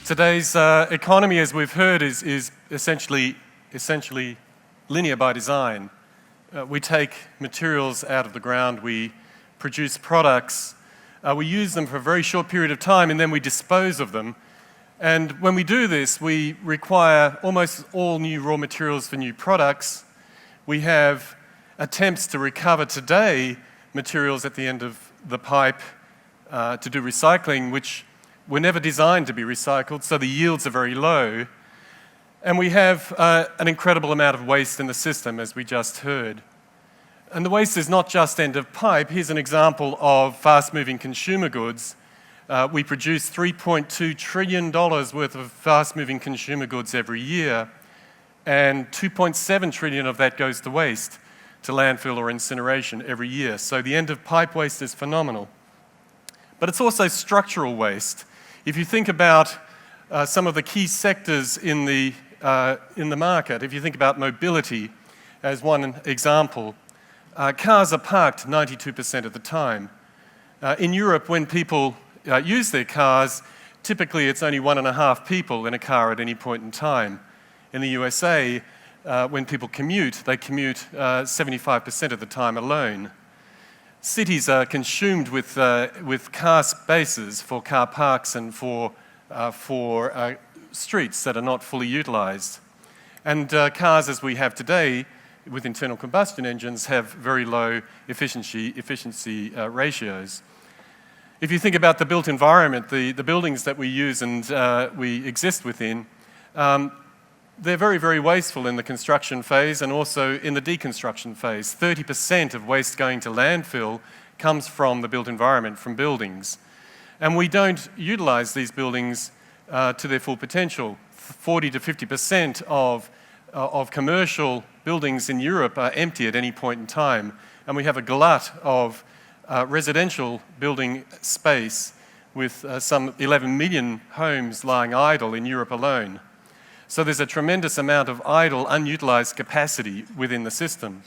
Today's economy, as we've heard, is essentially linear by design. We take materials out of the ground, we produce products, we use them for a very short period of time, and then we dispose of them. And when we do this, we require almost all new raw materials for new products. We have attempts to recover today materials at the end of the pipe to do recycling, which were never designed to be recycled, so the yields are very low. And we have an incredible amount of waste in the system, as we just heard. And the waste is not just end of pipe. Here's an example of fast-moving consumer goods. We produce $3.2 trillion worth of fast-moving consumer goods every year, and $2.7 trillion of that goes to waste, to landfill or incineration every year. So the end of pipe waste is phenomenal. But it's also structural waste. If you think about some of the key sectors in the market, if you think about mobility as one example, cars are parked 92% of the time. In Europe, when people use their cars, typically it's only 1.5 people in a car at any point in time. In the USA, when people commute, they commute 75% of the time alone. Cities are consumed with car spaces for car parks and for streets that are not fully utilised. And cars, as we have today, with internal combustion engines, have very low efficiency ratios. If you think about the built environment, the buildings that we use and we exist within, they're very, very wasteful in the construction phase and also in the deconstruction phase. 30% of waste going to landfill comes from the built environment, from buildings. And we don't utilise these buildings to their full potential. 40 to 50% of commercial buildings in Europe are empty at any point in time. And we have a glut of residential building space with some 11 million homes lying idle in Europe alone. So there's a tremendous amount of idle, unutilized capacity within the system.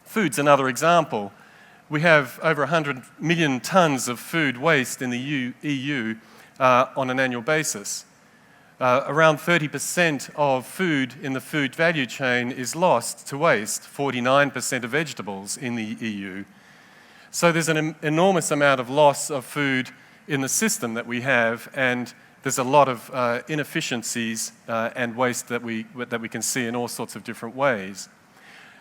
Food's another example. We have over 100 million tonnes of food waste in the EU on an annual basis. Around 30% of food in the food value chain is lost to waste, 49% of vegetables in the EU. So there's an enormous amount of loss of food in the system that we have, and there's a lot of inefficiencies and waste that we can see in all sorts of different ways.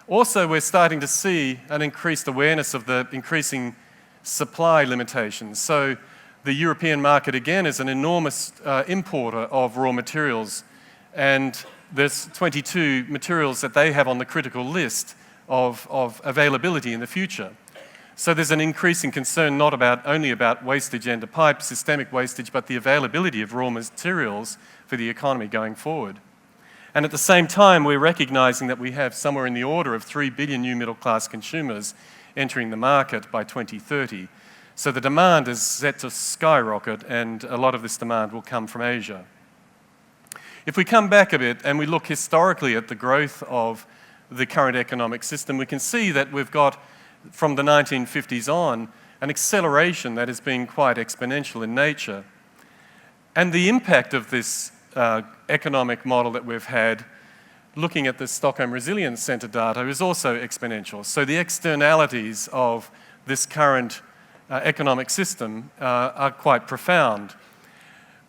Also, we're starting to see an increased awareness of the increasing supply limitations. So the European market, again, is an enormous importer of raw materials, and there's 22 materials that they have on the critical list of availability in the future. So there's an increasing concern not only about wastage end of pipe, systemic wastage, but the availability of raw materials for the economy going forward. And at the same time, we're recognising that we have somewhere in the order of 3 billion new middle-class consumers entering the market by 2030. So the demand is set to skyrocket, and a lot of this demand will come from Asia. If we come back a bit and we look historically at the growth of the current economic system, we can see that we've got, from the 1950s on, an acceleration that has been quite exponential in nature. And the impact of this economic model that we've had, looking at the Stockholm Resilience Centre data, is also exponential. So the externalities of this current economic system are quite profound.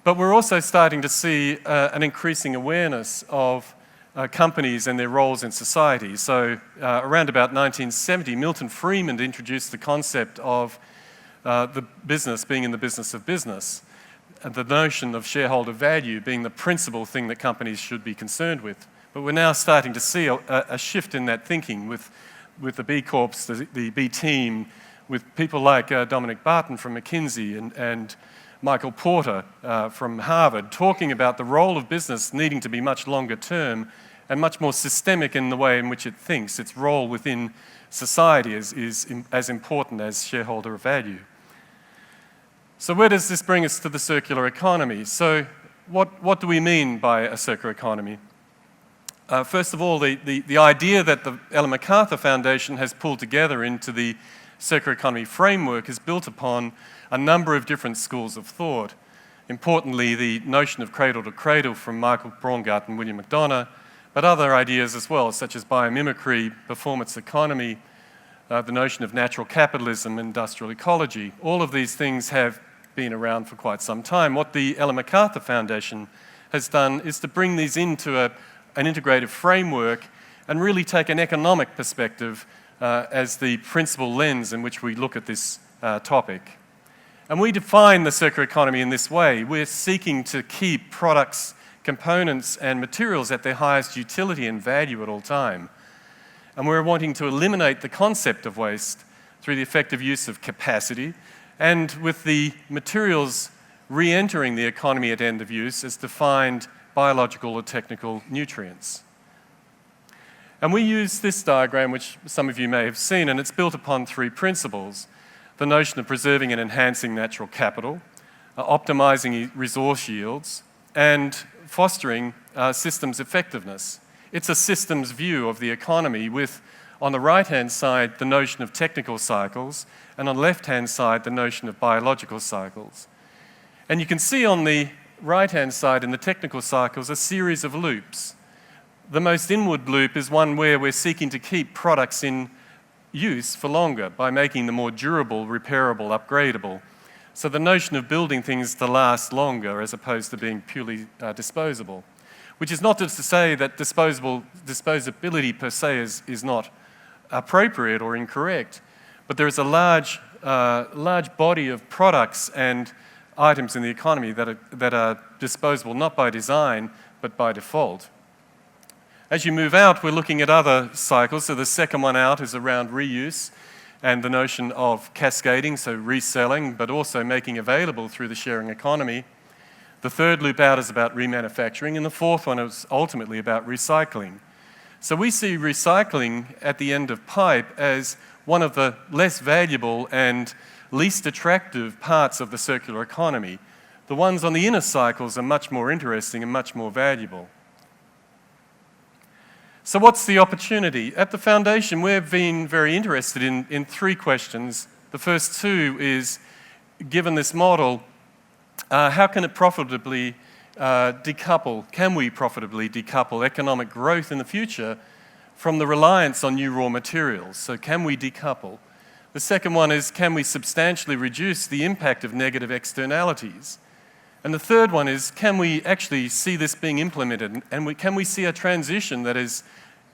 But we're also starting to see an increasing awareness of companies and their roles in society. So around about 1970, Milton Friedman introduced the concept of the business being in the business of business, and the notion of shareholder value being the principal thing that companies should be concerned with. But we're now starting to see a shift in that thinking with the B Corps, the B team, with people like Dominic Barton from McKinsey and Michael Porter from Harvard, talking about the role of business needing to be much longer term and much more systemic in the way in which it thinks. Its role within society is as important as shareholder value. So where does this bring us to the circular economy? So what do we mean by a circular economy? First of all, the idea that the Ellen MacArthur Foundation has pulled together into the circular economy framework is built upon a number of different schools of thought. Importantly, the notion of cradle to cradle from Michael Braungart and William McDonough, but other ideas as well, such as biomimicry, performance economy, the notion of natural capitalism, industrial ecology. All of these things have been around for quite some time. What the Ellen MacArthur Foundation has done is to bring these into an integrated framework and really take an economic perspective as the principal lens in which we look at this topic. And we define the circular economy in this way. We're seeking to keep products, components, and materials at their highest utility and value at all time. And we're wanting to eliminate the concept of waste through the effective use of capacity, and with the materials re-entering the economy at end of use as defined biological or technical nutrients. And we use this diagram, which some of you may have seen, and it's built upon three principles. The notion of preserving and enhancing natural capital, optimizing resource yields, and fostering systems effectiveness. It's a systems view of the economy with, on the right-hand side, the notion of technical cycles, and on the left-hand side, the notion of biological cycles. And you can see on the right-hand side in the technical cycles a series of loops. The most inward loop is one where we're seeking to keep products in use for longer by making them more durable, repairable, upgradable. So the notion of building things to last longer as opposed to being purely disposable, which is not just to say that disposability per se is not appropriate or incorrect, but there is a large body of products and items in the economy that are disposable not by design but by default. As you move out, we're looking at other cycles. So the second one out is around reuse and the notion of cascading, so reselling, but also making available through the sharing economy. The third loop out is about remanufacturing, and the fourth one is ultimately about recycling. So we see recycling at the end of pipe as one of the less valuable and least attractive parts of the circular economy. The ones on the inner cycles are much more interesting and much more valuable. So what's the opportunity? At the Foundation, we've been very interested in three questions. The first two is, given this model, how can it profitably decouple? Can we profitably decouple economic growth in the future from the reliance on new raw materials? So can we decouple? The second one is, can we substantially reduce the impact of negative externalities? And the third one is, can we actually see this being implemented? And can we see a transition that is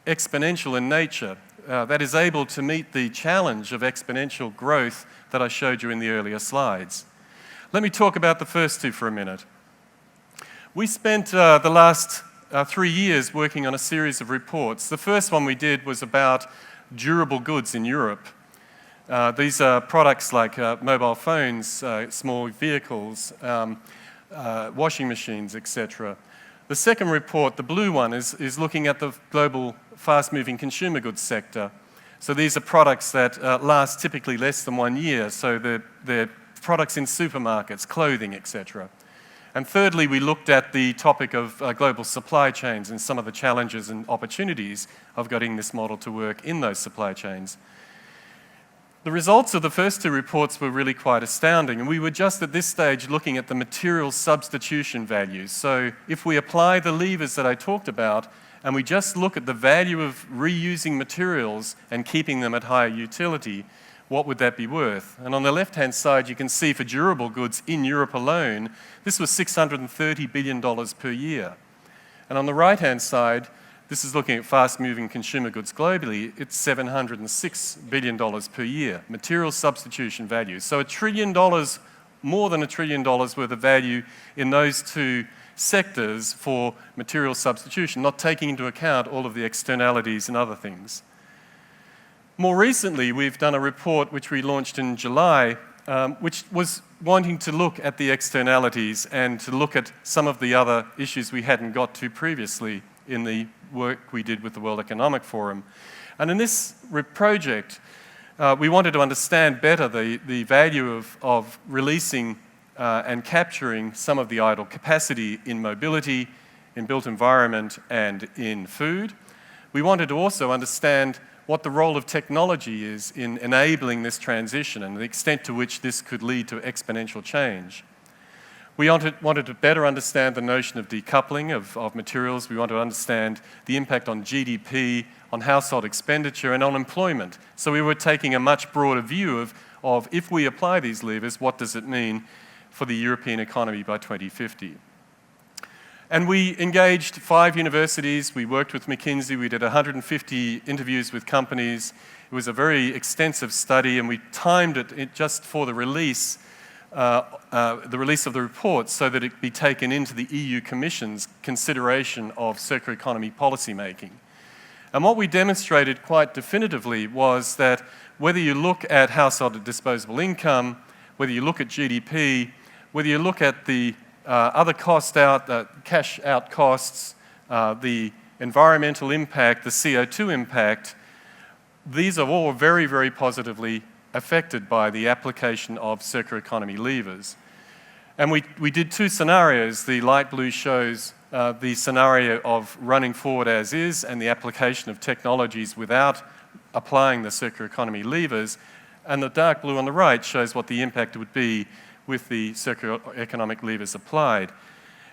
exponential in nature, that is able to meet the challenge of exponential growth that I showed you in the earlier slides? Let me talk about the first two for a minute. We spent the last 3 years working on a series of reports. The first one we did was about durable goods in Europe. These are products like mobile phones, small vehicles, washing machines, etc. The second report, the blue one, is looking at the global fast-moving consumer goods sector. So these are products that last typically less than 1 year, so they're products in supermarkets, clothing, etc. And thirdly, we looked at the topic of global supply chains and some of the challenges and opportunities of getting this model to work in those supply chains. The results of the first two reports were really quite astounding, and we were just at this stage looking at the material substitution values. So if we apply the levers that I talked about, and we just look at the value of reusing materials and keeping them at higher utility, what would that be worth? And on the left-hand side, you can see for durable goods in Europe alone, this was $630 billion per year. And on the right-hand side, this is looking at fast-moving consumer goods globally. It's $706 billion per year, material substitution value. So $1 trillion, more than $1 trillion worth of value in those two sectors for material substitution, not taking into account all of the externalities and other things. More recently, we've done a report which we launched in July, which was wanting to look at the externalities and to look at some of the other issues we hadn't got to previously in the work we did with the World Economic Forum. And in this project, we wanted to understand better the value of releasing and capturing some of the idle capacity in mobility, in built environment, and in food. We wanted to also understand what the role of technology is in enabling this transition and the extent to which this could lead to exponential change. We wanted to better understand the notion of decoupling of materials. We want to understand the impact on GDP, on household expenditure, and on employment. So we were taking a much broader view of if we apply these levers, what does it mean for the European economy by 2050? And we engaged 5 universities. We worked with McKinsey. We did 150 interviews with companies. It was a very extensive study, and we timed it just for the release of the report so that it be taken into the EU Commission's consideration of circular economy policy making. And what we demonstrated quite definitively was that whether you look at household disposable income, whether you look at GDP, whether you look at the other cash out costs, the environmental impact, the CO2 impact, these are all very, very positively affected by the application of circular economy levers. And we did 2 scenarios. The light blue shows the scenario of running forward as is and the application of technologies without applying the circular economy levers. And the dark blue on the right shows what the impact would be with the circular economic levers applied.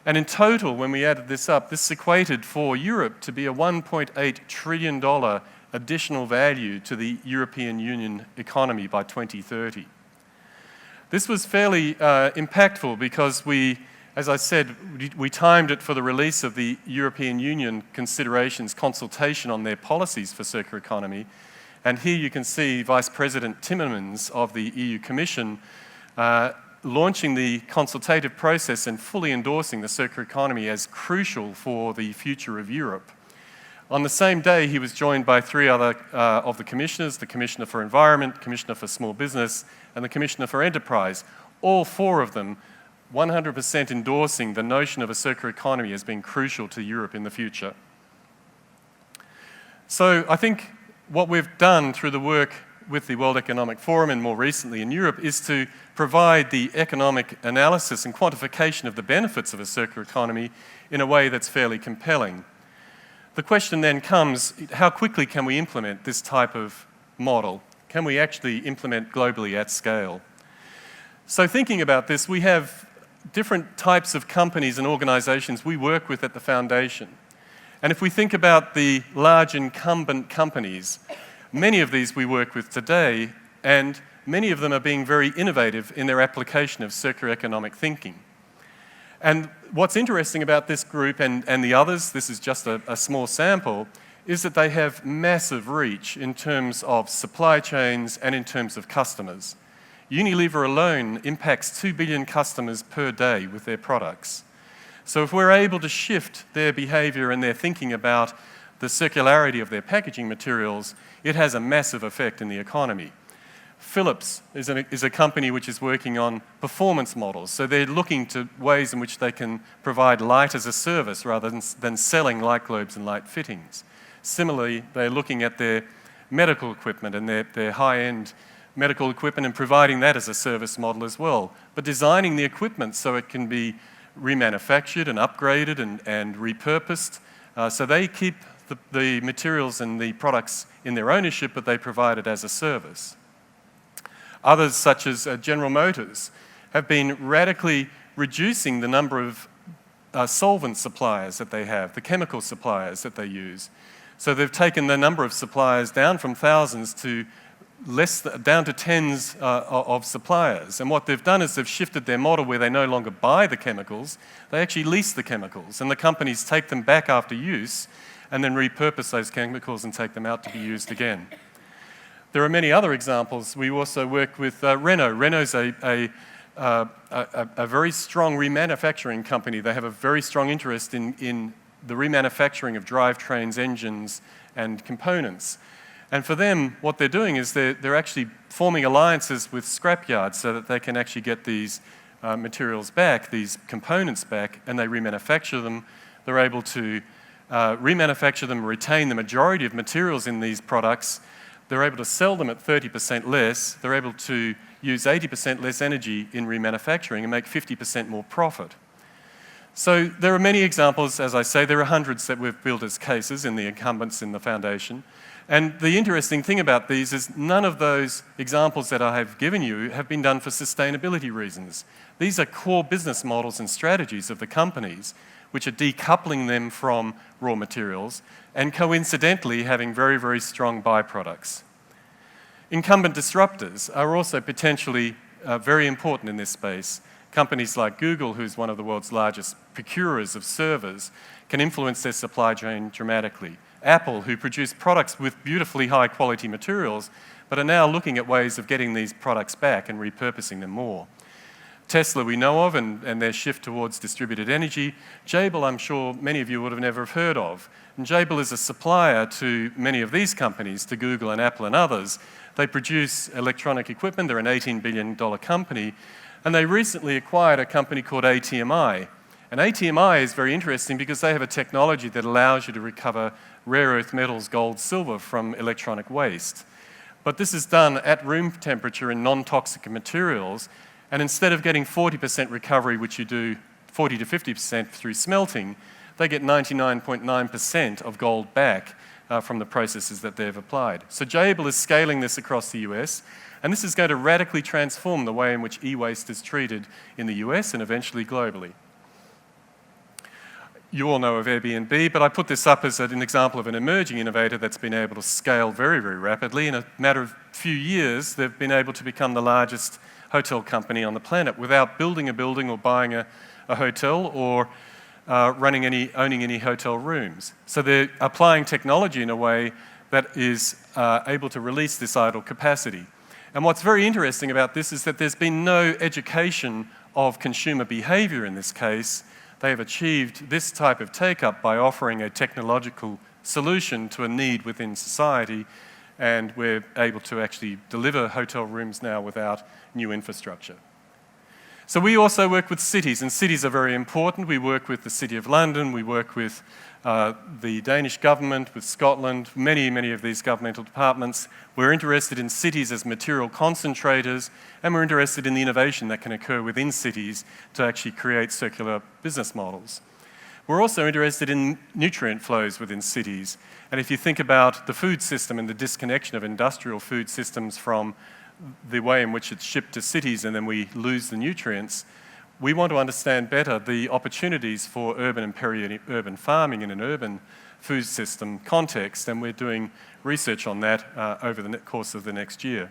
And in total, when we added this up, this equated for Europe to be a $1.8 trillion additional value to the European Union economy by 2030. This was fairly impactful because we, as I said, we timed it for the release of the European Union considerations consultation on their policies for circular economy. And here you can see Vice President Timmermans of the EU Commission launching the consultative process and fully endorsing the circular economy as crucial for the future of Europe. On the same day, he was joined by 3 other of the commissioners, the Commissioner for Environment, Commissioner for Small Business, and the Commissioner for Enterprise, all 4 of them 100% endorsing the notion of a circular economy as being crucial to Europe in the future. So I think what we've done through the work with the World Economic Forum and more recently in Europe is to provide the economic analysis and quantification of the benefits of a circular economy in a way that's fairly compelling. The question then comes, how quickly can we implement this type of model? Can we actually implement globally at scale? So thinking about this, we have different types of companies and organizations we work with at the Foundation. And if we think about the large incumbent companies, many of these we work with today, and many of them are being very innovative in their application of circular economic thinking. And what's interesting about this group and the others, this is just a small sample, is that they have massive reach in terms of supply chains and in terms of customers. Unilever alone impacts 2 billion customers per day with their products. So if we're able to shift their behavior and their thinking about the circularity of their packaging materials, it has a massive effect in the economy. Philips is a company which is working on performance models. So they're looking to ways in which they can provide light as a service rather than selling light globes and light fittings. Similarly, they're looking at their medical equipment and their high-end medical equipment and providing that as a service model as well, but designing the equipment so it can be remanufactured and upgraded and repurposed. So they keep the materials and the products in their ownership, but they provide it as a service. Others, such as General Motors, have been radically reducing the number of solvent suppliers that they have, the chemical suppliers that they use. So they've taken the number of suppliers down from thousands to down to tens of suppliers. And what they've done is they've shifted their model where they no longer buy the chemicals, they actually lease the chemicals. And the companies take them back after use and then repurpose those chemicals and take them out to be used again. There are many other examples. We also work with Renault. Renault's a very strong remanufacturing company. They have a very strong interest in the remanufacturing of drivetrains, engines, and components. And for them, what they're doing is they're actually forming alliances with scrapyards so that they can actually get these materials back, these components back, and they remanufacture them. They're able to remanufacture them, retain the majority of materials in these products. They're able to sell them at 30% less. They're able to use 80% less energy in remanufacturing and make 50% more profit. So there are many examples, as I say, there are hundreds that we've built as cases in the incumbents in the Foundation. And the interesting thing about these is none of those examples that I have given you have been done for sustainability reasons. These are core business models and strategies of the companies, which are decoupling them from raw materials and coincidentally having very, very strong byproducts. Incumbent disruptors are also potentially very important in this space. Companies like Google, who's one of the world's largest procurers of servers, can influence their supply chain dramatically. Apple, who produce products with beautifully high quality materials, but are now looking at ways of getting these products back and repurposing them more. Tesla we know of and their shift towards distributed energy. Jabil, I'm sure many of you would have never heard of. And Jabil is a supplier to many of these companies, to Google and Apple and others. They produce electronic equipment. They're an $18 billion company. And they recently acquired a company called ATMI. And ATMI is very interesting because they have a technology that allows you to recover rare earth metals, gold, silver from electronic waste. But this is done at room temperature in non-toxic materials. And instead of getting 40% recovery, which you do 40 to 50% through smelting, they get 99.9% of gold back from the processes that they've applied. So Jabil is scaling this across the US. And this is going to radically transform the way in which e-waste is treated in the US and eventually globally. You all know of Airbnb, but I put this up as an example of an emerging innovator that's been able to scale very, very rapidly. In a matter of few years, they've been able to become the largest hotel company on the planet without building a building or buying a hotel or owning any hotel rooms. So they're applying technology in a way that is able to release this idle capacity. And what's very interesting about this is that there's been no education of consumer behavior in this case. They have achieved this type of take-up by offering a technological solution to a need within society, and we're able to actually deliver hotel rooms now without new infrastructure. So we also work with cities, and cities are very important. We work with the City of London, we work with the Danish government, with Scotland, many of these governmental departments. We're interested in cities as material concentrators, and we're interested in the innovation that can occur within cities to actually create circular business models. We're also interested in nutrient flows within cities. And if you think about the food system and the disconnection of industrial food systems from the way in which it's shipped to cities and then we lose the nutrients, we want to understand better the opportunities for urban and peri-urban farming in an urban food system context, and we're doing research on that over the course of the next year.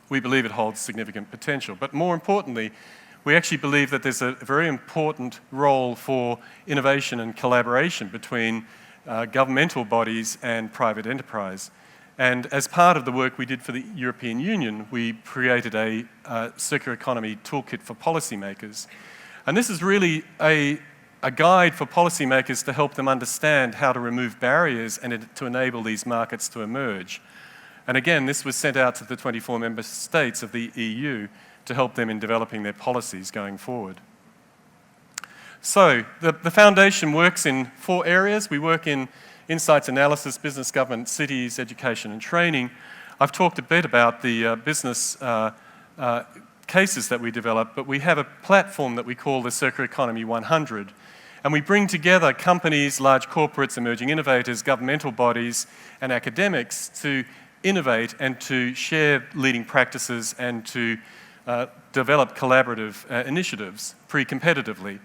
We believe it holds significant potential, but more importantly, we actually believe that there's a very important role for innovation and collaboration between governmental bodies and private enterprise. And as part of the work we did for the European Union, we created a circular economy toolkit for policymakers. And this is really a guide for policymakers to help them understand how to remove barriers and to enable these markets to emerge. And again, this was sent out to the 24 member states of the EU to help them in developing their policies going forward. So the Foundation works in 4 areas. We work in insights analysis, business, government, cities, education and training. I've talked a bit about the business cases that we develop, but we have a platform that we call the Circular Economy 100. And we bring together companies, large corporates, emerging innovators, governmental bodies and academics to innovate and to share leading practices and to develop collaborative initiatives pre-competitively.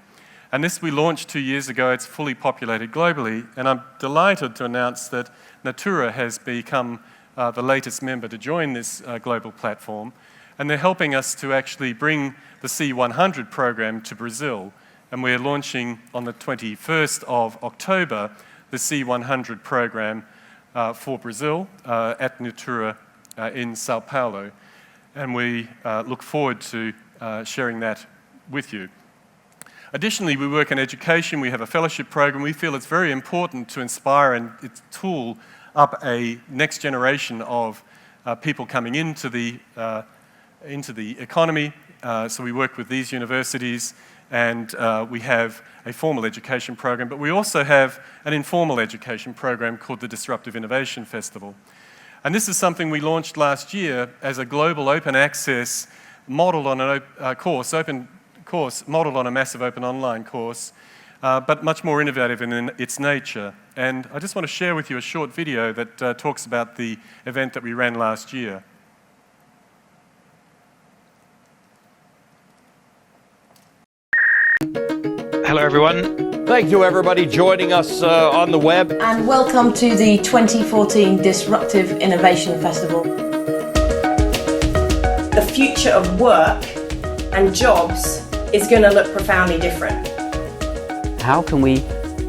And this we launched 2 years ago. It's fully populated globally, and I'm delighted to announce that Natura has become the latest member to join this global platform, and they're helping us to actually bring the C100 program to Brazil, and we're launching on the 21st of October the C100 program for Brazil at Natura in Sao Paulo, and we look forward to sharing that with you. Additionally, we work in education. We have a fellowship program. We feel it's very important to inspire and tool up a next generation of people coming into the economy. So we work with these universities, and we have a formal education program, but we also have an informal education program called the Disruptive Innovation Festival. And this is something we launched last year as a global open access modeled on an open course modeled on a massive open online course, but much more innovative in its nature. And I just want to share with you a short video that talks about the event that we ran last year. Hello everyone. Thank you everybody joining us on the web. And welcome to the 2014 Disruptive Innovation Festival. The future of work and jobs is going to look profoundly different. How can we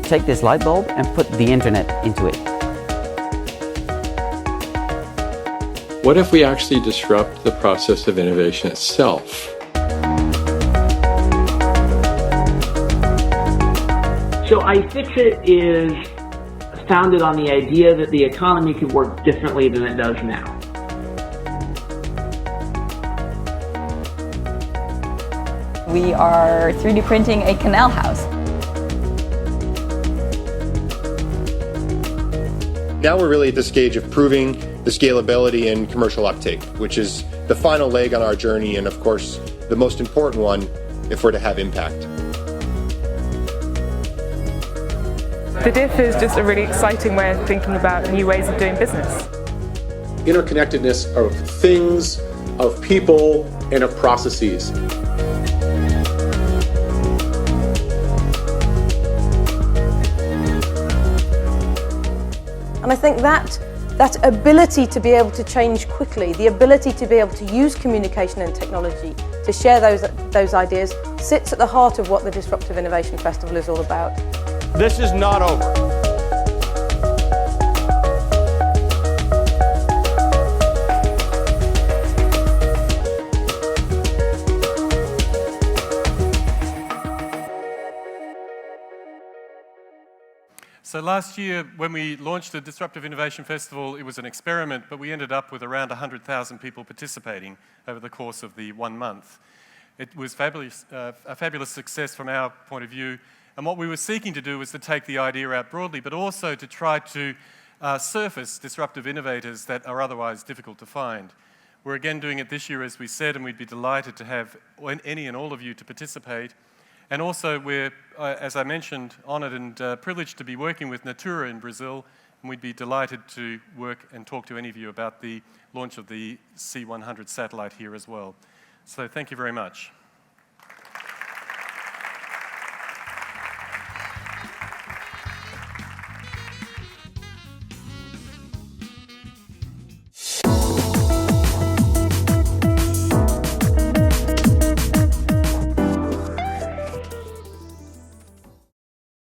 take this light bulb and put the internet into it? What if we actually disrupt the process of innovation itself? So iFixit is founded on the idea that the economy could work differently than it does now. We are 3D printing a canal house. Now we're really at the stage of proving the scalability and commercial uptake, which is the final leg on our journey and, of course, the most important one if we're to have impact. The DIF is just a really exciting way of thinking about new ways of doing business. Interconnectedness of things, of people, and of processes. And I think that ability to be able to change quickly, the ability to be able to use communication and technology to share those ideas, sits at the heart of what the Disruptive Innovation Festival is all about. This is not over. So last year, when we launched the Disruptive Innovation Festival, it was an experiment, but we ended up with around 100,000 people participating over the course of the 1 month. It was a fabulous success from our point of view. And what we were seeking to do was to take the idea out broadly, but also to try to surface disruptive innovators that are otherwise difficult to find. We're again doing it this year, as we said, and we'd be delighted to have any and all of you to participate. And also we're, as I mentioned, honoured and privileged to be working with Natura in Brazil, and we'd be delighted to work and talk to any of you about the launch of the C100 satellite here as well. So thank you very much.